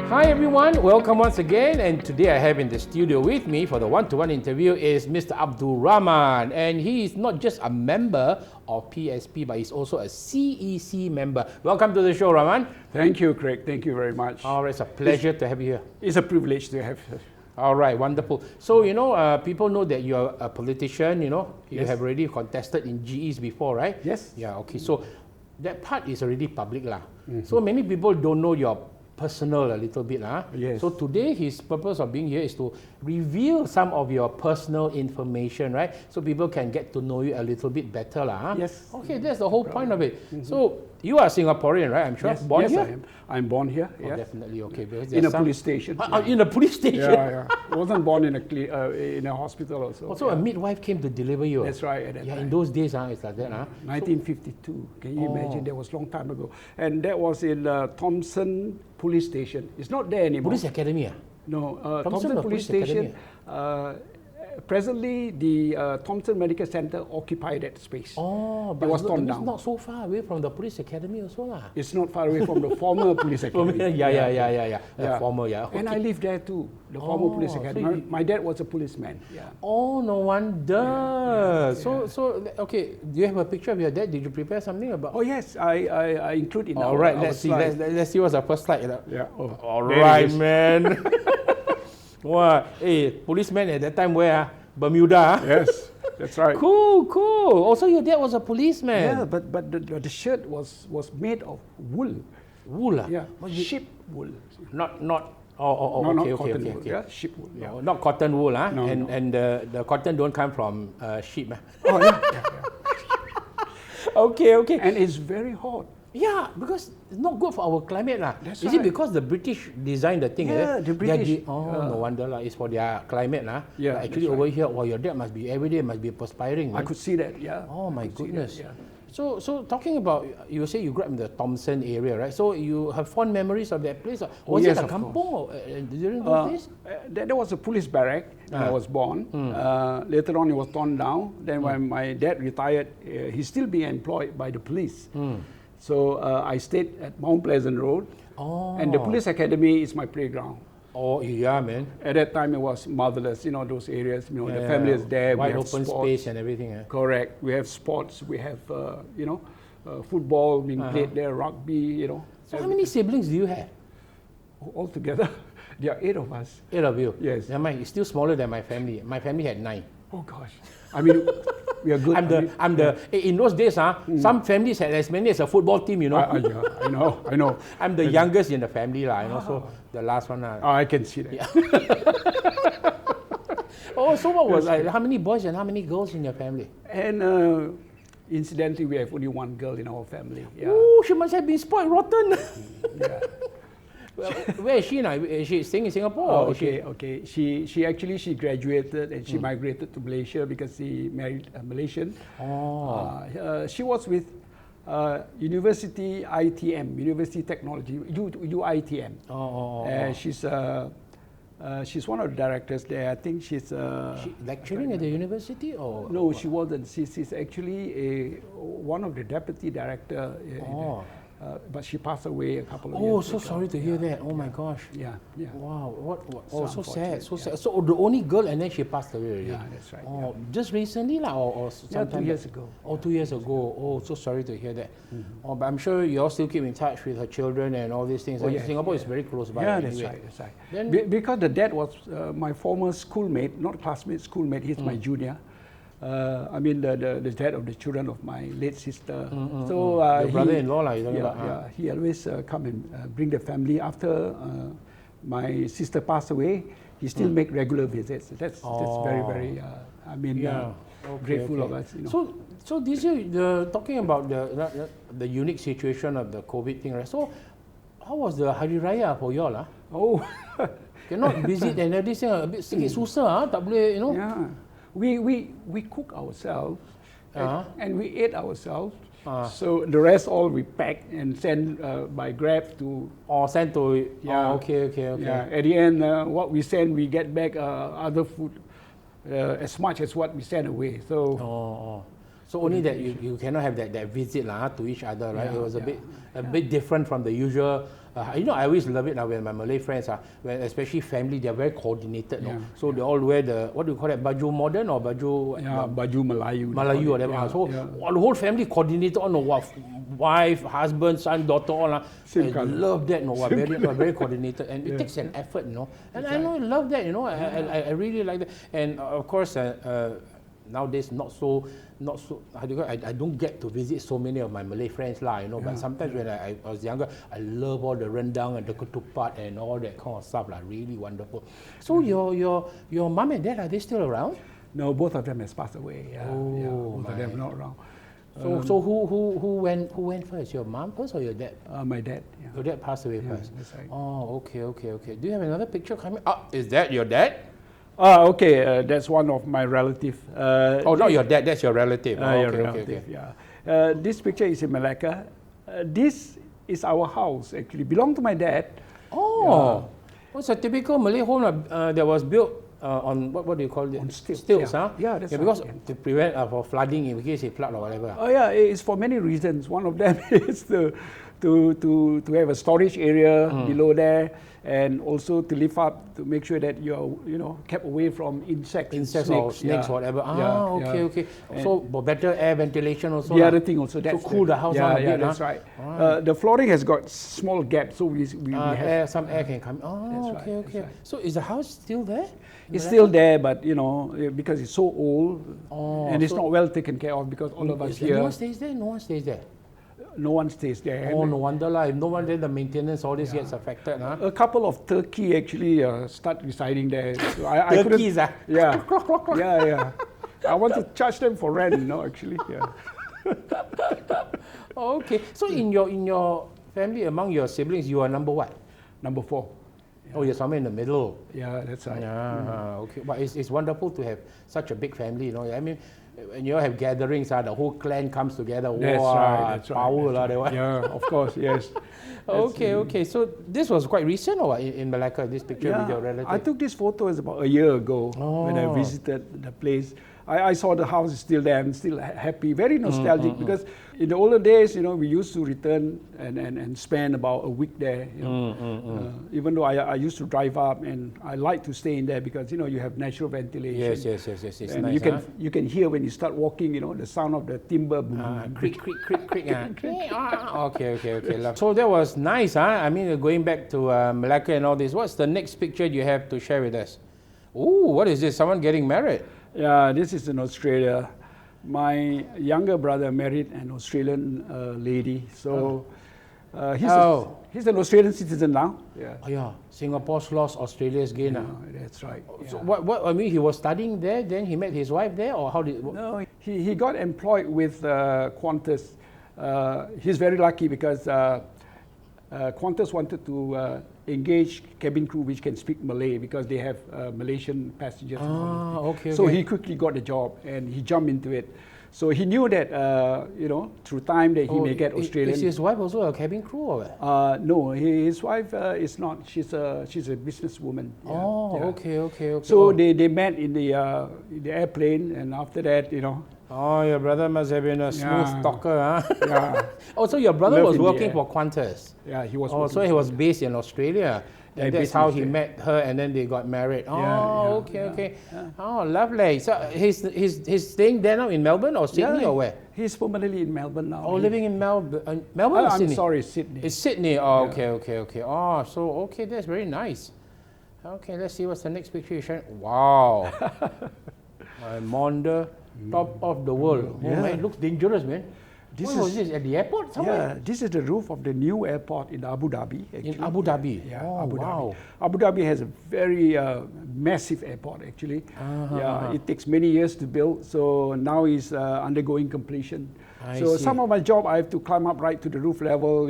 Hi everyone, welcome once again, and today I have in the studio with me for the one-to-one interview is Mr. Abdul Rahman, and he is not just a member of PSP but he's also a CEC member. Welcome to the show, Rahman. Thank you, Craig. Thank you very much. All right, it's a pleasure to have you here. It's a privilege to have you. All right, wonderful. So, people know that you're a politician, you Yes. have already contested in GEs before, right? Yes. Yeah, okay. So, that part is already public lah. So, many people don't know your personal a little bit. Yes. So, today his purpose of being here is to reveal some of your personal information, right? So, people can get to know you a little bit better lah. Yes. Okay, that's the whole point of it. So, you are Singaporean, right? I'm sure. Yes, Born yes, here? I am. I'm born here. Oh, Yes. definitely. Okay. Because In a there's some- police station. In a police station? Yeah. Wasn't born in a hospital also. Also, a midwife came to deliver you. That's right. At that Yeah, time. in those days, it's like that. 1952. Can you imagine? Oh. That was a long time ago. And that was in Thomson Police Station. It's not there anymore. Police Academy. No, Thomson Thomson or Police Police Station. Presently, the Thomson Medical Center occupied that space. Oh, It but was torn it's down. not so far away from the Police Academy also lah. It's not far away from the former police academy. Yeah. Yeah. Former, yeah. And I Okay. lived there too, the former police so academy. you- My dad was a policeman. Yeah. Oh, no wonder. Yeah. So, okay, do you have a picture of your dad? Did you prepare something about? Oh yes, I include in All our, right, our let's see. slide. Let's see what's the first slide. Yeah. Oh, All there it right, is. man. Wow. Hey, policeman at that time where? Bermuda. Yes, that's right. Cool. Also, your dad was a policeman. Yeah, but the shirt was made of wool. Wool. Yeah, sheep wool. Not. No, Okay. not cotton wool. Yeah, sheep wool. Yeah. No, not cotton wool, No, no. and the cotton don't come from sheep. Oh yeah. Okay. And it's very hot. Yeah, because it's not good for our climate lah. That's Is it right. because the British designed the thing? Yeah, the British, no wonder lah. It's for their climate lah. Yeah, But actually that's over here, your dad must be every day must be perspiring. I man. could see that. Yeah. Oh my I could see goodness. that, yeah. So talking about, you say you grew up in the Thomson area, right? So you have fond memories of that place. Was yes, it a of kampong during those days? There was a police barrack when I was born. Later on, it was torn down. Then when my dad retired, he's still being employed by the police. So I stayed at Mount Pleasant Road, and the police academy is my playground. Oh yeah, man. At that time, it was marvelous. Those areas. The family is there. Wide we have open sports. space and everything. Correct. We have sports. We have football being played there, rugby. So how many siblings do you have? Altogether, there are 8 of us. 8 of you. Yes. Never mind, it's still smaller than my family. My family had 9. Oh gosh. I mean, we are good. In those days, some families had as many as a football team, Yeah, I know. I'm the youngest in the family, so the last one. I can see that. So what was how many boys and how many girls in your family? And incidentally, we have only one girl in our family. Yeah. Oh, she must have been spoiled rotten. Yeah. Well, where is she now? Is she staying in Singapore? Oh, or is she- okay. She graduated and she migrated to Malaysia because she married a Malaysian. She was with University ITM, University Technology, UITM. She's one of the directors there. I think she's She lecturing at the university or no, she wasn't. She's actually one of the deputy director. But she passed away a couple of years Oh, ago. so sorry to hear that. Oh my gosh. Yeah. Wow, what? So Oh, so sad, unfortunate, so sad. So the only girl, and then she passed away already. Yeah, that's right. Oh, just recently, lah, or Yeah, sometime 2 years back? ago. Oh, 2 years ago. Oh, so sorry to hear that. Oh, but I'm sure you all still keep in touch with her children and all these things. Oh, And yes, Singapore is yeah. very close by. Yeah, anyway. that's right. Then- Because the dad was my former schoolmate, not classmate, schoolmate. He's my junior. I mean the dad of the children of my late sister. So Your brother-in-law, lah, you're talking about. yeah, he always come and bring the family. After my sister passed away, he still make regular visits. That's very, very. Grateful of us. So this year, talking about the unique situation of the COVID thing, right? So how was the Hari Raya for y'all, lah? Oh, Cannot visit and everything, a bit sikit susah, tak boleh, yeah. We cook ourselves and we ate ourselves. So the rest all we pack and send by Grab to. Or send to. Yeah. Oh, okay. Yeah. At the end, what we send, we get back other food as much as what we send away. So So only that you cannot have that visit to each other, right? Yeah, It was a bit different from the usual. I always love it when my Malay friends when especially family, they're very coordinated. Yeah, So they all wear the, what do you call it, baju modern or baju? Baju Melayu. Melayu, whatever. So the whole family coordinated on wife, husband, son, daughter, all. I love that. Very coordinated, and it takes an effort, And I love that. I really like that. And of course, nowadays not so. How do you call it? I don't get to visit so many of my Malay friends, But sometimes when I was younger, I love all the rendang and the ketupat and all that kind of stuff, Really wonderful. So your mom and dad, are they still around? No, both of them has passed away. Both of them not around. So who went first? Your mom first or your dad? My dad. Yeah. Your dad passed away first. That's right. Oh, okay. Do you have another picture coming? Is that your dad? Okay. That's one of my relative. Not your dad. That's your relative. Your relative. Yeah. This picture is in Malacca. This is our house. Actually, belonged to my dad. Oh, it's a typical Malay home that was built on what do you call it? On stilts. Stilts, huh? Yeah, that's because right. To prevent for flooding in case it flood or whatever. Oh yeah, it's for many reasons. One of them is to have a storage area below there, and also to lift up to make sure that you're kept away from insects or snakes, whatever. Okay. So for better air ventilation also. The other thing also, that's cool the house down a bit. That's right. The flooring has got small gaps, so we have some air can come. Okay. Right. So is the house still there? It's still there, but because it's so old, and it's not well taken care of, because all of us here. No one stays there. No one stays there. Oh, no wonder If no one there, the maintenance, all this gets affected, huh? A couple of turkey actually start residing there. So I Turkeys, Yeah. Yeah. I want to charge them for rent, actually. Yeah. Okay. So in your family, among your siblings, you are number what? Number 4. Oh, you're somewhere in the middle. Yeah, that's right. Okay. But it's wonderful to have such a big family, I mean, when you have gatherings, the whole clan comes together. That's right. Power, Yeah, of course, yes. Okay. So this was quite recent, or in Malacca, this picture with your relative? I took this photo about a year ago when I visited the place. I saw the house is still there. I'm still happy, very nostalgic, because in the older days, we used to return and spend about a week there. Even though I used to drive up, and I like to stay in there because you have natural ventilation. Yes. It's and nice, you can hear when you start walking, the sound of the timber. Creak. Okay. So that was nice, huh? I mean, going back to Malacca and all this. What's the next picture you have to share with us? Ooh, what is this? Someone getting married? Yeah, this is in Australia. My younger brother married an Australian lady, so he's an Australian citizen now. Yeah. Oh yeah, Singapore's lost, Australia's gained. That's right. So what? I mean, he was studying there, then he met his wife there, or how did? No, he got employed with Qantas. He's very lucky because Qantas wanted to engage cabin crew which can speak Malay, because they have Malaysian passengers. Okay. So he quickly got the job and he jumped into it. So he knew that through time that he may get Australian. Is his wife also a cabin crew or what? No, his wife is not. She's a businesswoman. Okay. So they met in the airplane, and after that, Oh, your brother must have been a smooth talker, huh? Yeah. So your brother was working for Qantas. Yeah, he was. So he was based in Australia. And that's how he met her, and then they got married. Okay. Yeah. Oh, lovely. So he's staying there now in Melbourne or Sydney or where? He's permanently in Melbourne now. Oh, living in Melbourne. Melbourne or Sydney? I'm sorry, Sydney. It's Sydney. Oh, okay. Oh, so that's very nice. Okay, let's see what's the next picture you share. Wow. Monder, top of the world. Oh man, it looks dangerous, man. Where was this? At the airport somewhere? Yeah, this is the roof of the new airport in Abu Dhabi. Actually. In Abu Dhabi? Yeah, Abu Dhabi. Abu Dhabi has a very massive airport, actually. It takes many years to build, so now it's undergoing completion. I see. Some of my job, I have to climb up right to the roof level,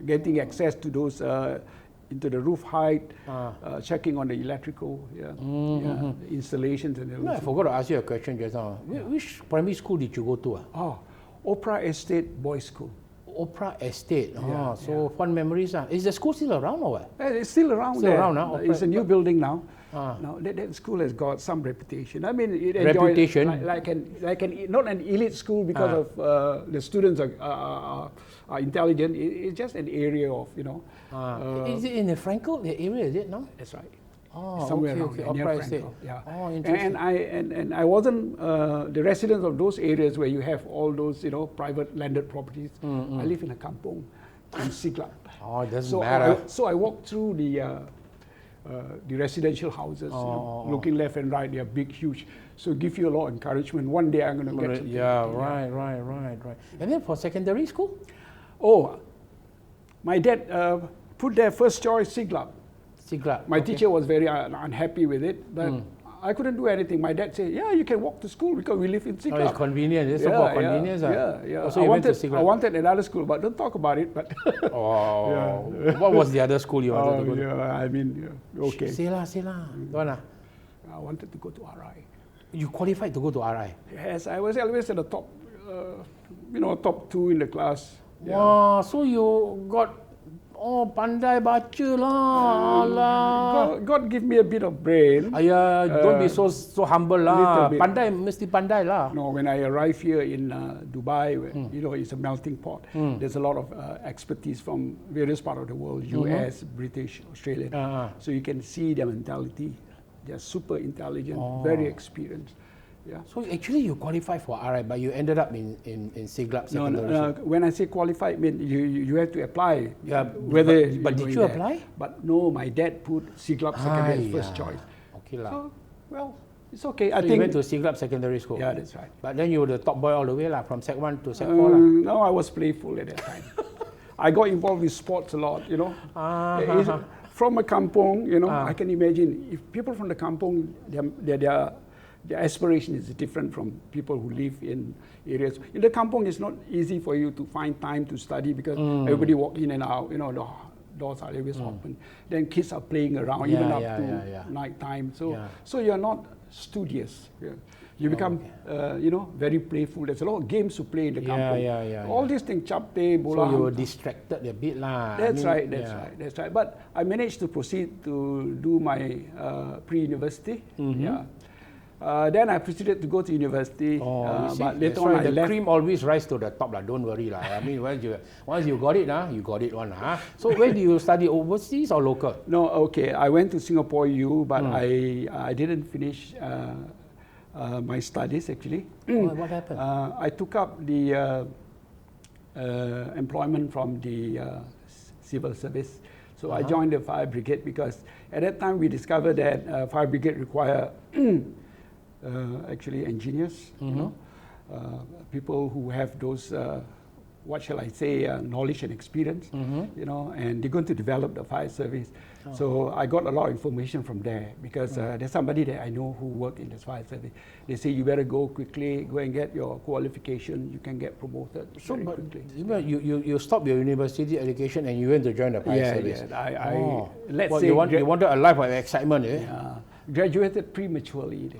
getting access to those into the roof height, checking on the electrical, installations and everything. I forgot to ask you a question just now. Which primary school did you go to? Opera Estate Boys School. Opera Estate. So fond memories. Is the school still around or what? It's still around Still there. around now? It's a new building now. Now that school has got some reputation. I mean, it Reputation? enjoys like not an elite school because of the students are intelligent. It's just an area of is it in the Frankel area? Is it no? That's right. Oh, Somewhere okay, around okay. near Upright Frankel. Yeah. Oh, interesting. And I wasn't the residents of those areas where you have all those private landed properties. I live in a kampong in Siglap. Oh, it doesn't matter. So I walked through the residential houses, looking left and right. They are big, huge. So give you a lot of encouragement. One day I'm going to get something. Yeah, right. And then for secondary school? Oh, my dad put their first choice Siglap. Siglap. My teacher was very unhappy with it, but I couldn't do anything. My dad said, "Yeah, you can walk to school because we live in Siglap." Oh, it's convenient. It's about convenience. Yeah. Oh, so you went to Siglap. I wanted another school, but don't talk about it. But What was the other school you wanted to go to? I mean, okay. Say lah. I wanted to go to RI. You qualified to go to RI? Yes, I was always at the top, top 2 in the class. Wow, so you got pandai baca lah. God give me a bit of brain. Don't be so humble lah. Pandai mesti pandai lah. No, when I arrived here in Dubai, where, it's a melting pot. There's a lot of expertise from various parts of the world, US, British, Australian. So you can see their mentality. They're super intelligent, very experienced. Yeah. So actually you qualified for RI, but you ended up in Siglap Secondary School. When I say qualified, I mean you have to apply. Yeah, whether but did you apply? But no, my dad put Siglap Secondary first choice. Okay lah. So, well, it's okay. So I think you went to Siglap Secondary School. Yeah, that's right. But then you were the top boy all the way lah, from Sec 1 to Sec 4 lah. No, I was playful at that time. I got involved with sports a lot, From a kampong, I can imagine if people from the kampong, their aspiration is different from people who live in areas. In the kampong, it's not easy for you to find time to study because everybody walk in and out. The doors are always open. Then kids are playing around even up to night time. So you're not studious. Yeah. You become, very playful. There's a lot of games to play in the kampong. All these things, chapte, bola. So you were distracted a bit lah. That's right. But I managed to proceed to do my pre-university. Yeah. Then I proceeded to go to university. But later on, I left. The cream always rise to the top lah. Don't worry lah. I mean, once you got it, you got it one. So where do you study, overseas or local? No, okay. I went to Singapore U, but I didn't finish my studies actually. What happened? I took up the employment from the civil service. So I joined the fire brigade because at that time we discovered that fire brigade require actually engineers, people who have those, what shall I say, knowledge and experience, and they're going to develop the fire service. So I got a lot of information from there because there's somebody that I know who worked in the fire service. They say you better go quickly, go and get your qualification, you can get promoted very quickly. You stopped your university education and you went to join the fire service. Yeah, let's say you wanted a life of excitement, eh? Yeah. Graduated prematurely.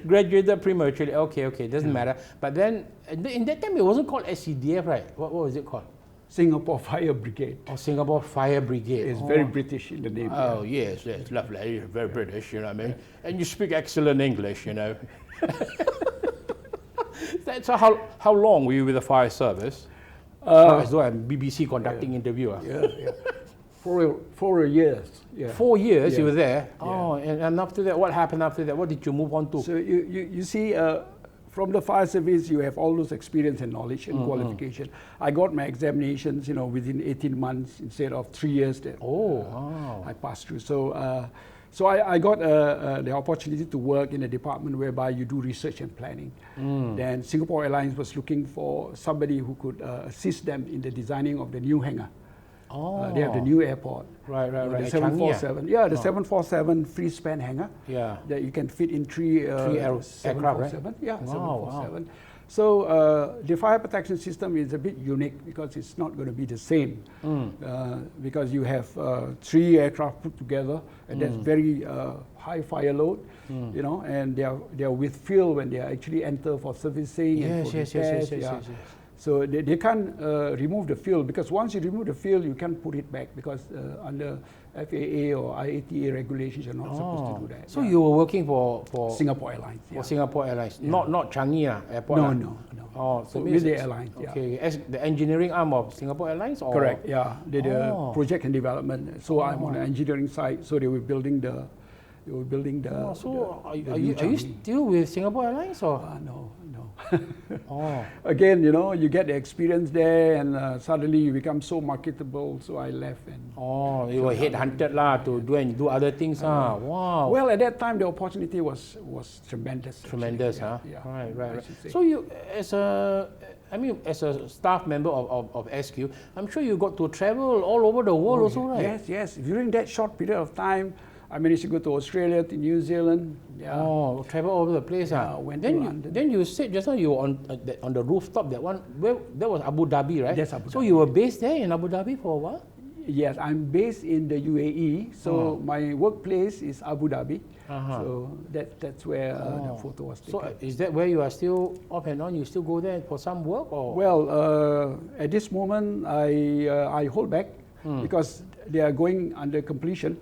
Graduated prematurely. Okay, doesn't matter. But then in that time it wasn't called SCDF, right? What was it called? Singapore Fire Brigade. Oh, Singapore Fire Brigade. It's very British in the name. Oh, yes, lovely. Very British, you know what I mean? And you speak excellent English, So how long were you with the fire service? As though I'm BBC conducting interview. Yeah. 4 years. Yeah. 4 years you were there? Yeah. Oh, and after that, what happened after that? What did you move on to? So you see, from the fire service, you have all those experience and knowledge and qualification. I got my examinations, within 18 months instead of 3 years. I passed through. So I got the opportunity to work in a department whereby you do research and planning. Then Singapore Airlines was looking for somebody who could assist them in the designing of the new hangar. They have the new airport. Right. The 747. Yeah, the 747 free span hangar. Yeah. That you can fit in three aircraft, right? Yeah, 747. So the fire protection system is a bit unique because it's not going to be the same. Because you have 3 aircraft put together, and that's very high fire load, and they are with fuel when they actually enter for servicing and for repairs. So they can't remove the field, because once you remove the field, you can't put it back, because under FAA or IATA regulations, you're not supposed to do that. So you were working for Singapore Airlines. For Singapore Airlines, not Changi Airport. No. Oh, so with the airlines. Okay, as the engineering arm of Singapore Airlines, or Correct. Yeah, they did project and development. So I'm on the engineering side. So they were building the. So are you still with Singapore Airlines, or? No. Oh. Again, you get the experience there, and suddenly you become so marketable. So I left. And you were headhunted to do other things. Wow. Well, at that time the opportunity was tremendous. Tremendous, actually. Yeah. Right. So you, as a staff member of SQ, I'm sure you got to travel all over the world also, right? Yes. During that short period of time, I managed to go to Australia, to New Zealand. Yeah. Oh, travel all over the place. Went to London. Then you said just now you were on the rooftop, that one, that was Abu Dhabi, right? Yes, Abu Dhabi. So you were based there in Abu Dhabi for a while? Yes, I'm based in the UAE, so my workplace is Abu Dhabi. So that's where the photo was taken. So is that where you are still off and on? You still go there for some work, or? Well, at this moment I hold back because they are going under completion.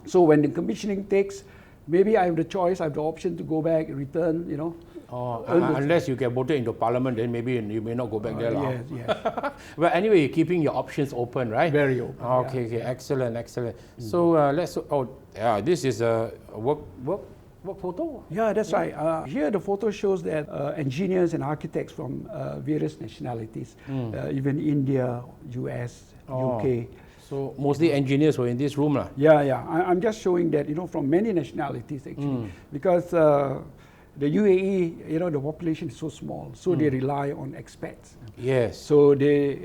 So when the commissioning takes, maybe I have the choice, I have the option to go back, return, unless you get voted into parliament, then maybe you may not go back there. Yes. Well, anyway, you're keeping your options open, right? Very open. Okay, excellent. So this is a work photo? Yeah, that's right. Here the photo shows that engineers and architects from various nationalities, even India, US, UK. So mostly engineers were in this room, lah. Yeah. I'm just showing that from many nationalities actually, because the UAE, the population is so small, so they rely on expats. Yes. So they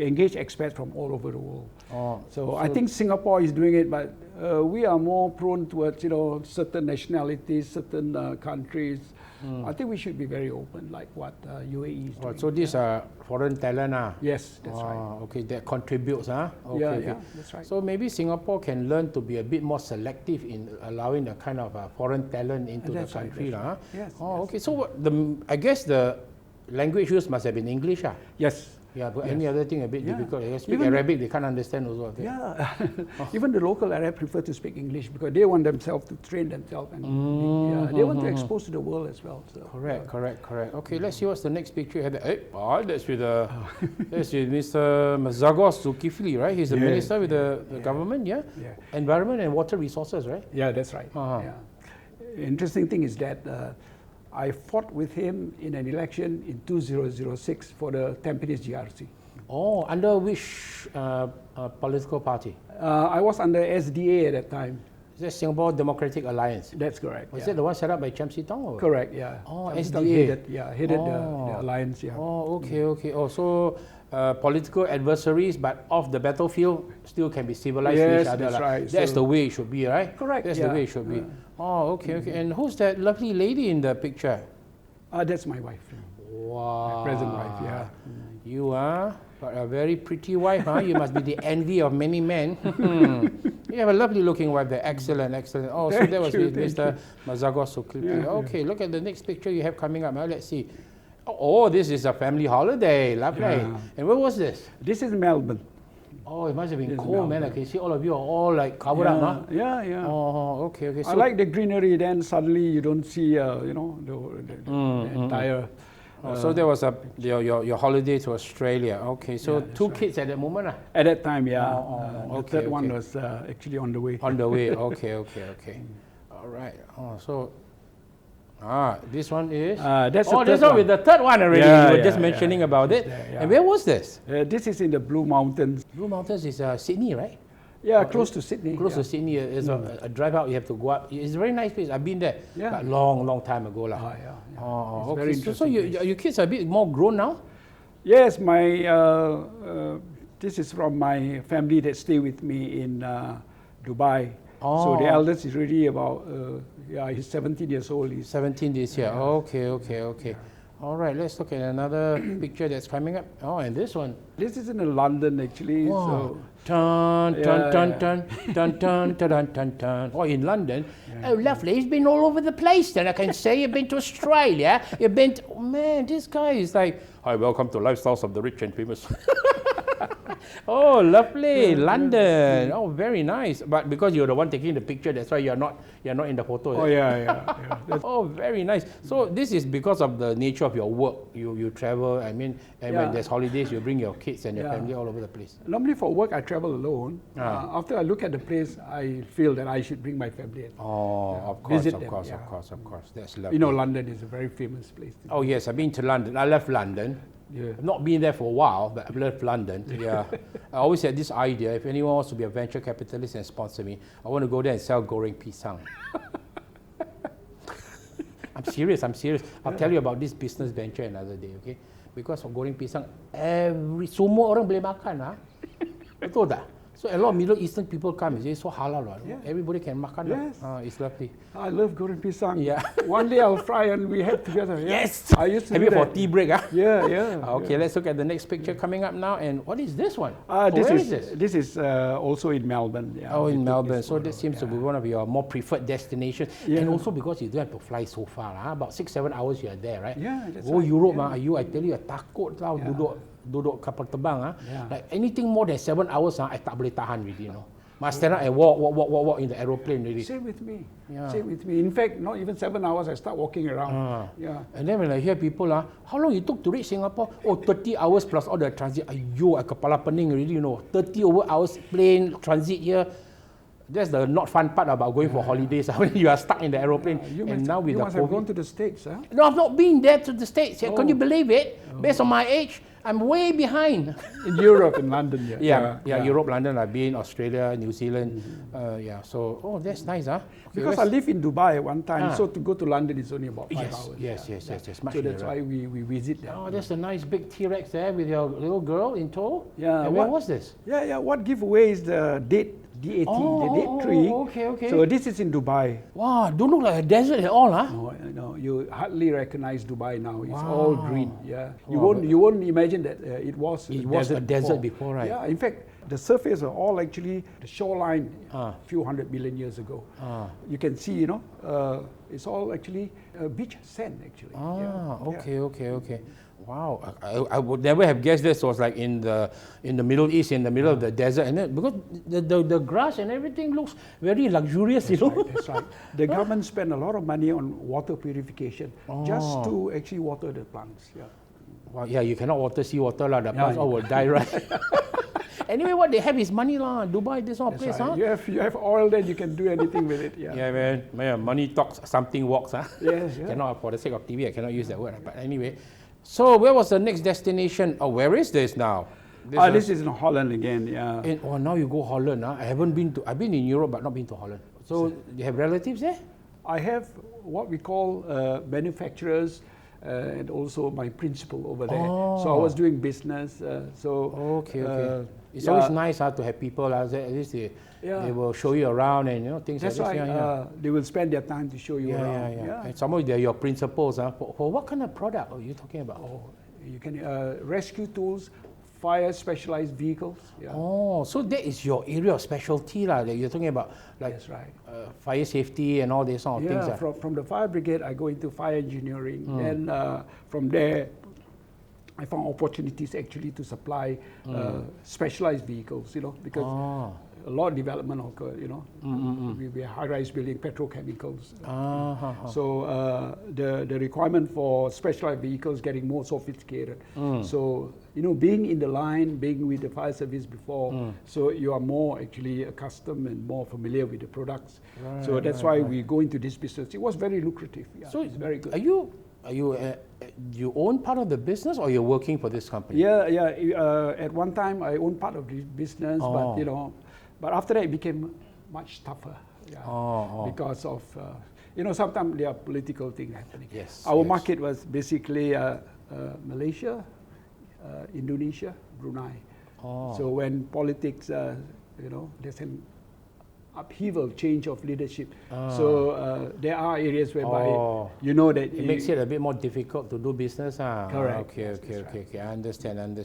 engage expats from all over the world. So I think Singapore is doing it, but we are more prone towards certain nationalities, certain countries. I think we should be very open, like what UAE is doing. So these are foreign talent, Yes, that's right. Okay, that contributes, Okay. That's right. So maybe Singapore can learn to be a bit more selective in allowing the kind of foreign talent into the country, right. Yes. Okay. So I guess the language use must have been English, Yes. Yeah, but any other thing a bit difficult. They speak Arabic, they can't understand also. Yeah, even the local Arab prefer to speak English because they want themselves to train themselves, and they want to expose to the world as well. So. Correct. Okay, let's see what's the next picture. That's with Mr. Mazagos Zulkifli, right? He's the minister with the government, Environment and Water Resources, right? Yeah, that's right. Interesting thing is that I fought with him in an election in 2006 for the Tampines GRC. Oh, under which political party? I was under SDA at that time. Is that Singapore Democratic Alliance? That's correct. Was that the one set up by Chiam See Tong? Or? Correct, yeah. Oh, SDA. Headed the alliance, yeah. Oh, okay. Oh, so political adversaries, but off the battlefield, still can be civilized to each other. That's right. That's the way it should be, right? Correct. That's the way it should be. Oh, okay. And who's that lovely lady in the picture? That's my wife. Wow. My present wife, yeah. You got a very pretty wife, huh? You must be the envy of many men. You have a lovely looking wife there. Excellent. Oh, so that was with Mr. Mazagos Zulkifli. Okay, look at the next picture you have coming up. Let's see. Oh, this is a family holiday. Lovely. Yeah. And where was this? This is Melbourne. Oh, it must have been cold, man. I can see all of you are all like covered up, huh? Yeah. Oh, okay. So I like the greenery. Then suddenly you don't see, the entire. So there was your holiday to Australia. Okay, so two kids at that moment, At that time, yeah. The third one was actually on the way. On the way. Okay. All right. This one is. That's this one with the third one already. You were just mentioning about it. And where was this? This is in the Blue Mountains. Blue Mountains is Sydney, right? Yeah, close to Sydney. Close to Sydney. It's a drive out. You have to go up. It's a very nice place. I've been there. Yeah. A long time ago, lah. Okay. Very interesting. So your kids are a bit more grown now? Yes, this is from my family that stay with me in Dubai. So the eldest is really about, he's 17 years old. He's 17 this year. Okay. All right, let's look at another picture that's coming up. Oh, and this one. This is in London actually. Wow. So Dun, Yeah, dun, dun, yeah. dun, dun, dun, dun, dun, dun, dun. Oh, in London. Oh, lovely. He's been all over the place then, I can say. You've been to Australia. You've been to... Oh, man, this guy is like, hi, welcome to Lifestyles of the Rich and Famous. Oh, lovely. London. Oh, very nice. But because you're the one taking the picture, that's why you're not in the photo. Oh yeah. Oh, very nice. So this is because of the nature of your work. You travel, I mean, and when there's holidays, you bring your kids and your family all over the place. Normally for work I travel alone. After I look at the place, I feel that I should bring my family in. Oh, of course, visit of them, course, yeah. of course, of course. That's lovely. You know, London is a very famous place. Oh yes, I've been to London. I love London. Yeah. I've not been there for a while, but I've loved London. Yeah. I always had this idea, if anyone wants to be a venture capitalist and sponsor me, I want to go there and sell goreng pisang. I'm serious. I'll tell you about this business venture another day, okay? Because of goreng pisang, semua orang boleh makan, ha? Betul tak? So a lot of Middle Eastern people come, it's so halal, right? Everybody can makan. Yes. It's lovely. I love goreng pisang. Yeah. One day I'll fry and we have together. Yeah. Yes! I used to Have do it for that. tea break, huh? Yeah. Okay, let's look at the next picture coming up now. And what is this one? This where is this? this is also in Melbourne. Yeah, Oh, we in took Melbourne. this So photo, that seems to be one of your more preferred destinations. Yeah. And also because you don't have to fly so far, about 6-7 hours you are there, right? Yeah, that's Go right. Europe, Yeah. I tell you, takut tau duduk kapal terbang. Yeah. Like anything more than 7 hours, I tak boleh tahan really, you know. Must stand up and walk in the aeroplane really. Same with me. Yeah. Same with me. In fact, not even 7 hours, I start walking around. Yeah. And then when I hear people, how long it took to reach Singapore? Oh, 30 hours plus all the transit. Ayyo, I kepala pening already, you know. 30 over hours plane transit here. That's the not fun part about going for holidays. When you are stuck in the aeroplane. And now with you the must have COVID. gone to the States, huh? No, I've not been there to the States. Can you believe it? Based on my age, I'm way behind. In Europe, in London, Yeah, Europe, London, I've been, Australia, New Zealand. So, that's nice, huh? Okay, Because I lived in Dubai at one time, so to go to London is only about 5 hours. Yes. Much So that's nearer. why we visit there. Oh, there's a nice big T-Rex there with your little girl in tow. Yeah, And where was this? Yeah. What giveaway is the date, DAT, the date tree. Okay. So this is in Dubai. Wow, don't look like a desert at all, huh? No, you hardly recognize Dubai now. It's all green. Yeah, you Wow, won't imagine that it was a desert before, right? Yeah, in fact, the surface are all actually the shoreline few 100 million years ago. You can see, it's all actually beach sand actually. Okay. Wow, I would never have guessed this was like in the Middle East, in the middle of the desert, and then, because the grass and everything looks very luxurious, you know. That's right. The government spent a lot of money on water purification just to actually water the plants. Yeah. Well, you cannot water seawater lah. The plants you all will die, right? Anyway, what they have is money lah. Dubai, this one That's place, right. huh? You have oil, then you can do anything with it. Yeah. Yeah, man. Money talks, something walks, huh? Yes. Yeah. Cannot, for the sake of TV, I cannot use that word. But anyway, so where was the next destination? Oh, where is this now? This is in Holland again. Yeah. Now you go Holland, huh? I've been in Europe, but not been to Holland. So you have relatives there? I have what we call manufacturers. And also my principal over there. So I was doing business. Okay. It's always nice to have people at least they will show you around and things That's like this. right. They will spend their time to show you around. Yeah. And some of they're your principals. For what kind of product are you talking about? You can rescue tools, fire specialized vehicles. Yeah. Oh, so that is your area of specialty that you're talking about, like That's right. Fire safety and all these sort of things. From the fire brigade, I go into fire engineering. Then from there, I found opportunities actually to supply specialized vehicles, because a lot of development occurred, we are high-rise building, petrochemicals. So the requirement for specialized vehicles getting more sophisticated. So, being in the line, being with the fire service before, so you are more actually accustomed and more familiar with the products. So that's why we go into this business. It was very lucrative. Yeah, so it's very good. You own part of the business, or you're working for this company? Yeah. At one time, I owned part of the business, but after that, it became much tougher. Yeah, because of sometimes there are political things happening. Yes. Our market was basically Malaysia, Indonesia, Brunei. So when politics, there's an upheaval, change of leadership. So there are areas whereby you know that it makes it a bit more difficult to do business. Correct. Okay. I understand.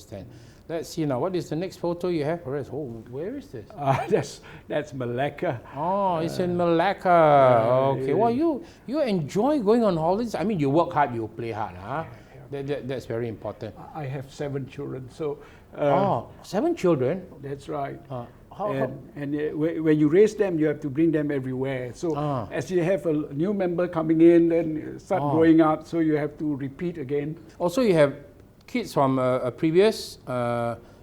Let's see now. What is the next photo you have for us? Oh, where is this? That's Malacca. Oh, it's in Malacca. Okay. Well, you enjoy going on holidays. I mean, you work hard, you play hard, huh? That's very important. I have 7 children. So 7 children. That's right. And when you raise them, you have to bring them everywhere. So as you have a new member coming in, then start growing up, so you have to repeat again. Also, you have kids from a previous.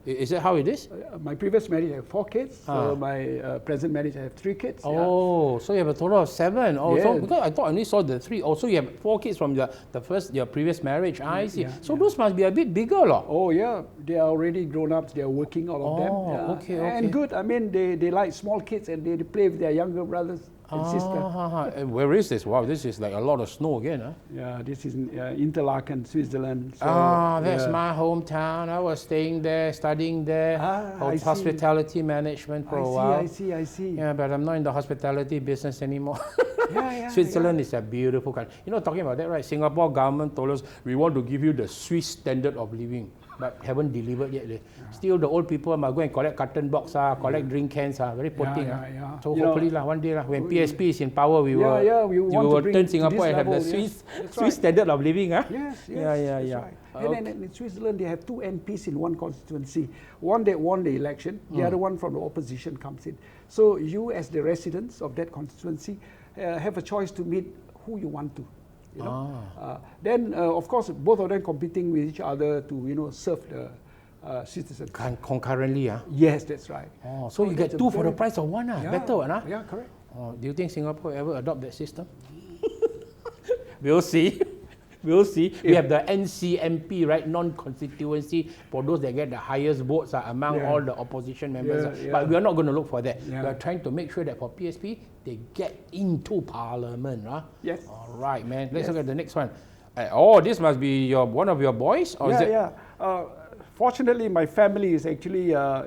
Is that how it is? My previous marriage, I have 4 kids. So my present marriage, I have 3 kids. Oh, so you have a total of 7. Oh, so because I thought I only saw the 3. Also, you have 4 kids from your previous marriage. I see. So those must be a bit bigger, lor. Oh yeah, they are already grown ups. They are working, all of them. Okay. And good. I mean, they like small kids and they play with their younger brothers and sisters. And where is this? Wow, this is like a lot of snow again, huh? Yeah, this is in Interlaken, Switzerland. So, that's my hometown. I was staying there, studying there, hospitality management for a while. I see. Yeah, but I'm not in the hospitality business anymore. Switzerland is a beautiful country. You know, talking about that, right? Singapore government told us we want to give you the Swiss standard of living, but haven't delivered yet. Still, the old people must go and collect carton box, collect drink cans. Very poor thing. So hopefully, one day, when PSP is in power, we will turn Singapore and have the Swiss standard of living. Yes. And in Switzerland, they have 2 MPs in one constituency. One that won the election, the other one from the opposition comes in. So you, as the residents of that constituency, have a choice to meet who you want to. Then, of course, both of them competing with each other to serve the citizens. Concurrently, Yes, that's right. So you get 2 for the price of 1, better, Yeah, correct. Do you think Singapore ever adopt that system? We'll see. We have the NCMP, right? Non-constituency, for those that get the highest votes among all the opposition members. But we are not going to look for that. We are trying to make sure that for PSP, they get into parliament. Yes. All right, man. Let's look at the next one. This must be one of your boys? Or Fortunately, my family is actually, are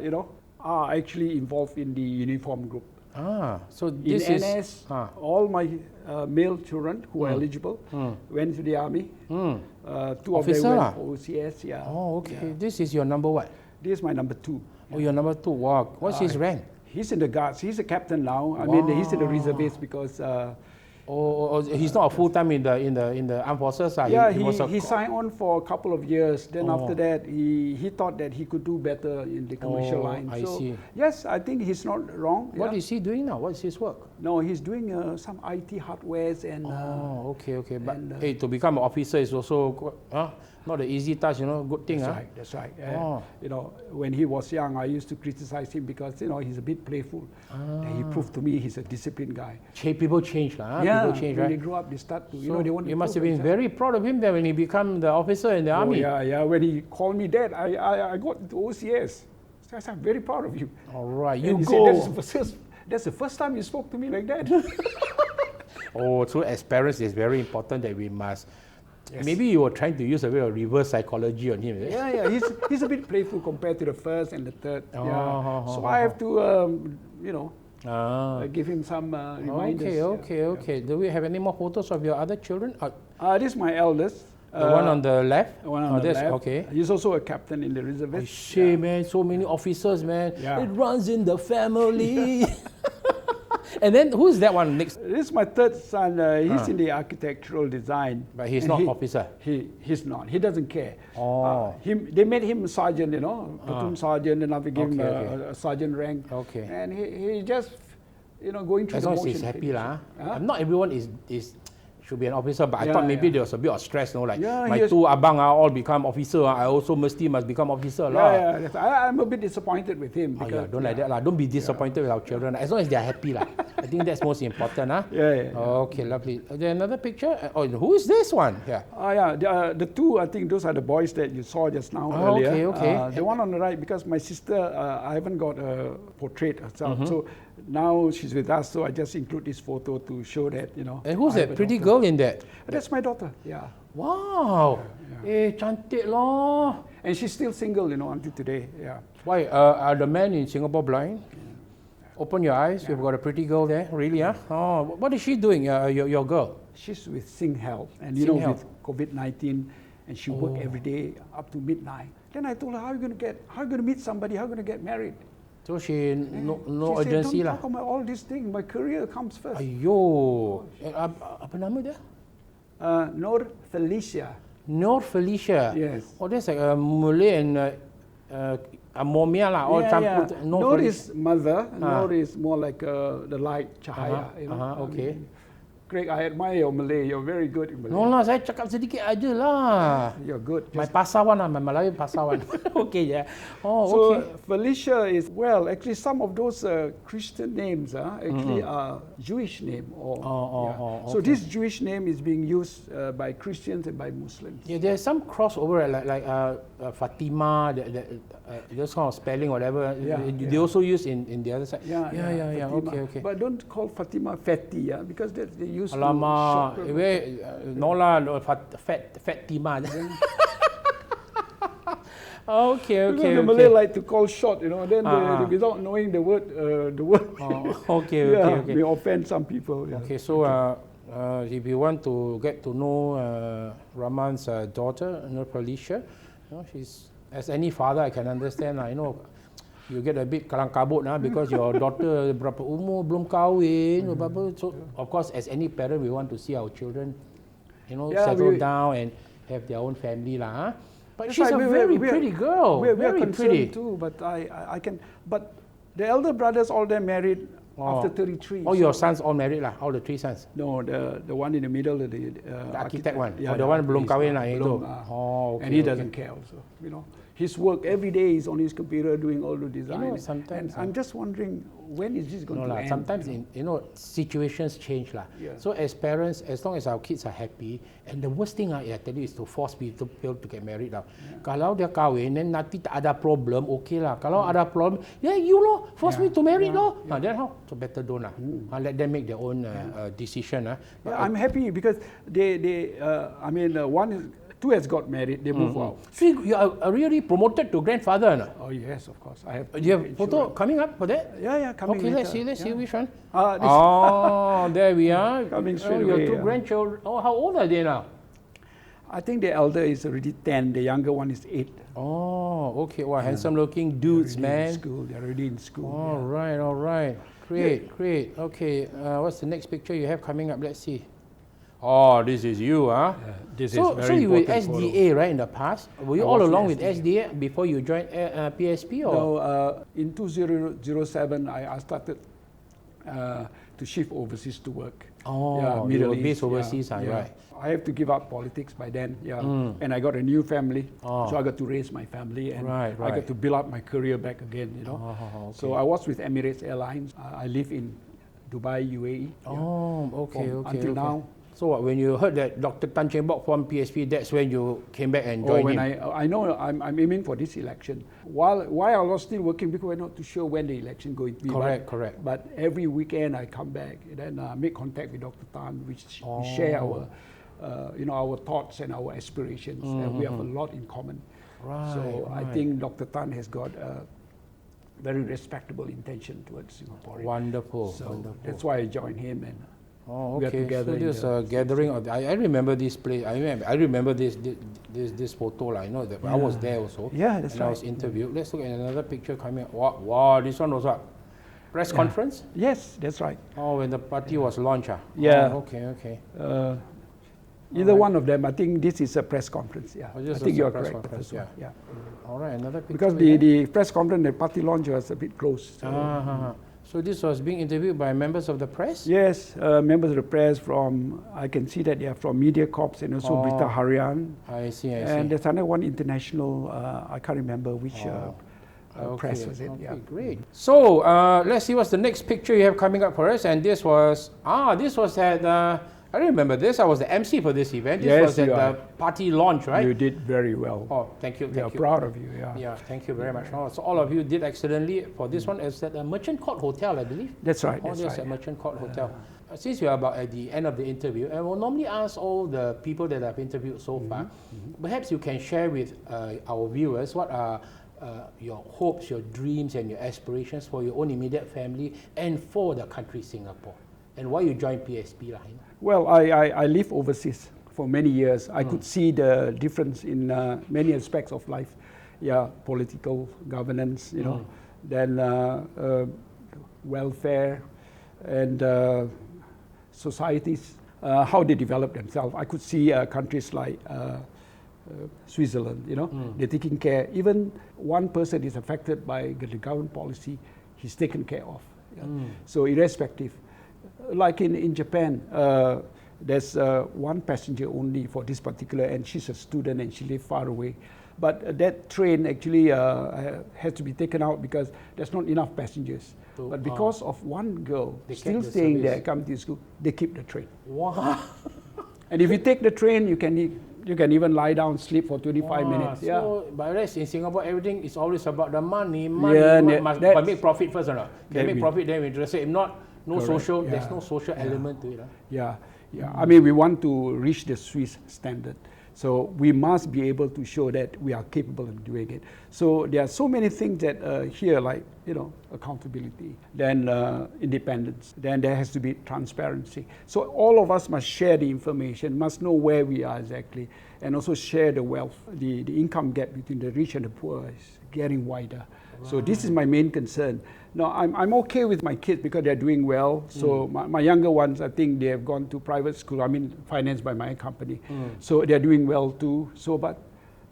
actually involved in the uniform group. So this in NS, all my male children who are eligible went to the army. 2 of them went for OCS. Oh, okay. This is your number what? This is my number 2. Oh, your number 2. Wow. What's his rank? He's in the guards. He's a captain now. I mean, he's in the reservists because. He's not a full time in the armed forces. He signed on for a couple of years. Then after that, he thought that he could do better in the commercial line. I see. Yes, I think he's not wrong. What is he doing now? What's his work? No, he's doing some IT hardwares and. Okay. But to become an officer is also not an easy task. Good thing. That's right. When he was young, I used to criticize him because he's a bit playful. And he proved to me he's a disciplined guy. People change, people change, when right? they grow up, they start to, so they want to. You must have been very proud of him then when he became the officer in the army. Yeah. When he called me dad, I got into OCS. So I said, I'm very proud of you. All right, and you go. Said, that's the first time you spoke to me like that. So as parents, it's very important that we must. Yes. Maybe you were trying to use a bit of reverse psychology on him. Yeah. He's a bit playful compared to the first and the third. So I have to, give him some reminders. Okay. Do we have any more photos of your other children? This is my eldest. The one on the left? The one on the left. Okay. He's also a captain in the reservists. Man, so many officers, man. Yeah. It runs in the family. And then who's that one next? This is my third son. He's in the architectural design. But he's not officer? He's not. He doesn't care. They made him a sergeant, platoon sergeant, and after gave him a sergeant rank. Okay. And he just, going through the motions. As long as he's happy. Not everyone should be an officer, but I thought maybe there was a bit of stress, my 2 abang all become officer. I also must become officer. I'm a bit disappointed with him. Don't like that. Don't be disappointed with our children. As long as they're happy. I think that's most important. Okay, lovely. Is there another picture? Who is this one? The 2, I think those are the boys that you saw just now earlier. Okay. The one on the right, because my sister, I haven't got a portrait herself. So now she's with us, so I just include this photo to show that, And who's that pretty girl in that? That's my daughter, Wow. Cantik loh. And she's still single, until today, Why? Are the men in Singapore blind? Open your eyes. You've got a pretty girl there. Really, huh? Oh, what is she doing? Your girl? She's with Sing Health, and Sing Health. with COVID-19, and she worked every day up to midnight. Then I told her, how are you going to meet somebody? How are you going to get married? So she no She urgency said, lah. don't talk about all these things. My career comes first. Ayo, apa nama dia? Nur Felicia. Nur Felicia. Yes. Oh, that's like a Malay and Momia lah. All campur. Nur is mother. Nur is more like the light cahaya. Okay. Craig, I admire your Malay. You're very good in Malay. No lah, saya cakap sedikit aja lah. You're good. My pasawan lah, my Malayan pasawan. Okay, yeah. Oh, So okay. Felicia is, well, actually some of those Christian names actually are Jewish name. So okay. this Jewish name is being used by Christians and by Muslims. Yeah, there's some crossover like Fatima, those kind of spelling, whatever. They also use in the other side. Yeah. Fatima. Okay. But don't call Fatima Fatty, because they use Alamak, no lah, Fatima. Okay. Because the Malay like to call short, then they, without knowing the word. Okay. May offend some people. Yeah. Okay, so if you want to get to know Rahman's daughter, Nur Felicia, she's, as any father I can understand, you get a bit kalang kabut because your daughter berapa umur belum kahwin, berapa. So of course, as any parent, we want to see our children, settle down and have their own family lah. But she's a very pretty girl. We're very pretty too, but I can. But the elder brothers all them married after 33. All your sons all married lah, all the three sons. No, the one in the middle, the architect one. Yeah, the one belum kahwin lah itu. Okay, and he doesn't care also. His work every day is on his computer doing all the design. Sometimes I'm just wondering, when is this going to end? Sometimes situations change lah. Yeah. So as parents, as long as our kids are happy, and the worst thing I tell you is to force people to get married lah. Kalau dia kahwin, then nanti tak ada problem, okay lah. Kalau ada problem, you loh, force me to marry loh. Then how? So better don't lah. Let them make their own decision lah. I'm happy because two has got married, they move out. So you are really promoted to grandfather now? Oh yes, of course. I have. Do you have photo coming up for that? Yeah, coming. Okay, later. let's see which one. This There we are. Coming straight your away. two grandchildren. Oh, how old are they now? I think the elder is already 10. The younger one is 8. Oh, okay. Well, handsome-looking dudes, man. They're already in school. All right. Great. Okay. What's the next picture you have coming up? Let's see. Oh, this is you, huh? This so, is very so you were important SDA, right, in the past? Were you all along with SDA before you joined PSP? Or? No, in 2007, I started to shift overseas to work. Oh, Middle you were based East, overseas, right? I have to give up politics by then, and I got a new family, so I got to raise my family, and I got to build up my career back again, Okay. So I was with Emirates Airlines. I live in Dubai, UAE. Until now. So when you heard that Dr. Tan Cheng Bock from PSP, that's when you came back and joined him? I know I'm aiming for this election. While I was still working, because we're not too sure when the election going to be. Correct. But every weekend I come back and then make contact with Dr. Tan, which we share our thoughts and our aspirations, and we have a lot in common. I think Dr. Tan has got a very respectable intention towards Singapore. Wonderful. That's why I joined him, and we are together. So this gathering of I remember this place. I remember this photo. I know that I was there also. Yeah, that's right. I was interviewed. Let's look at another picture coming up. Wow, this one was what? Press conference? Yes, that's right. Oh, when the party was launched. Yeah. Oh, okay. Either one of them. I think this is a press conference. Yeah, I think you're correct. Yeah. All right, another picture. Because the press conference, the party launch was a bit close. So this was being interviewed by members of the press? Yes, members of the press from, I can see that they are from Media Corps and also Brita Harian. I see. And there's another one international, I can't remember which press was it. Okay, great. So let's see what's the next picture you have coming up for us. And this was at, I remember this. I was the MC for this event. This was at the party launch, right? You did very well. Oh, thank you. We are proud of you. Yeah, thank you very much. So all of you did excellently for this one. It's at a Merchant Court Hotel, I believe. That's right. At Merchant Court Hotel. Since we are about at the end of the interview, I will normally ask all the people that I've interviewed so far, perhaps you can share with our viewers what are your hopes, your dreams, and your aspirations for your own immediate family and for the country Singapore? And why you joined PSP lah? Well, I lived overseas for many years. I could see the difference in many aspects of life. Yeah, political governance, you know, then welfare and societies, how they develop themselves. I could see countries like Switzerland, you know, they're taking care. Even one person is affected by the government policy, he's taken care of. Yeah? So irrespective, like in Japan, there's one passenger only for this particular, and she's a student and she lives far away. But that train actually has to be taken out because there's not enough passengers. But because of one girl still staying there, come to school, they keep the train. Wow! And if you take the train, you can even lie down, sleep for 25 minutes. Yeah. So, but in Singapore, everything is always about the money. Yeah, must make profit first or not? Can make profit, then we interest. If not, no Correct. social. Yeah. There's no social element to it. Yeah. I mean, we want to reach the Swiss standard. So we must be able to show that we are capable of doing it. So there are so many things that here, like, you know, accountability, then independence, then there has to be transparency. So all of us must share the information, must know where we are exactly, and also share the wealth. The income gap between the rich and the poor is getting wider. Wow. So this is my main concern. Now, I'm okay with my kids because they're doing well. So my younger ones, I think they have gone to private school, I mean, financed by my company. So they're doing well too. So, but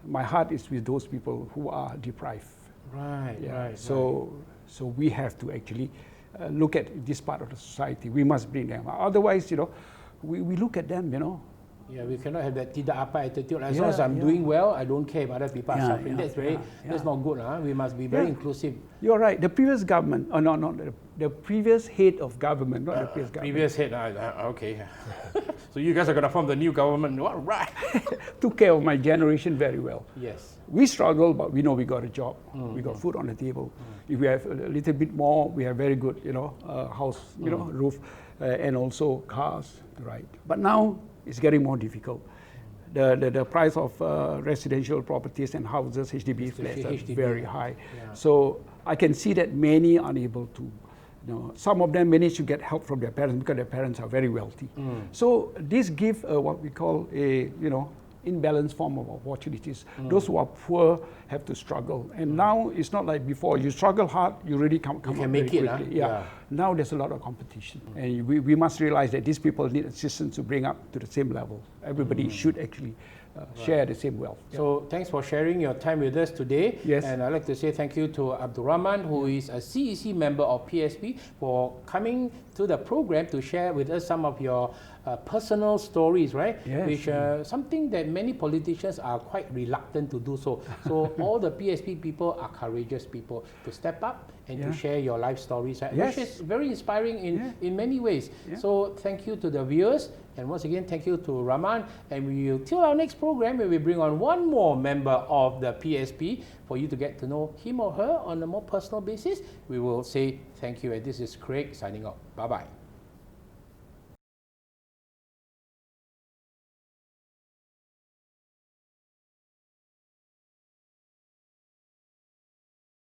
my heart is with those people who are deprived. Right, right. So we have to actually look at this part of the society. We must bring them. Otherwise, you know, we look at them, you know. Yeah, we cannot have that tidak apa attitude. As long as I'm doing well, I don't care if other people are suffering. That's not good. We must be very inclusive. You're right. The previous government, the previous head of government, not the previous government. Previous head, okay. So you guys are going to form the new government, all right? Took care of my generation very well. Yes. We struggle, but we know we got a job. We got food on the table. If we have a little bit more, we have very good, you know, house, you know, roof, and also cars, right? But now, it's getting more difficult. The price of residential properties and houses, HDB flats, are very high. Yeah. So I can see that many are unable to. You know, some of them manage to get help from their parents because their parents are very wealthy. So this gives what we call a, you know, imbalanced form of opportunities. Those who are poor have to struggle. And now it's not like before. You struggle hard, you really come up very quickly. Yeah. Now there's a lot of competition. And we must realize that these people need assistance to bring up to the same level. Everybody should actually share the same wealth. So thanks for sharing your time with us today. Yes. And I'd like to say thank you to Abdul Rahman, who is a CEC member of PSP, for coming to the program to share with us some of your personal stories, right? Yes. Which something that many politicians are quite reluctant to do so. So all the PSP people are courageous people to step up and to share your life stories, right? Yes. Which is very inspiring in many ways. So thank you to the viewers. And once again, thank you to Rahman. And we will, till our next program, where we bring on one more member of the PSP for you to get to know him or her on a more personal basis. We will say thank you. And this is Craig signing off. Bye-bye.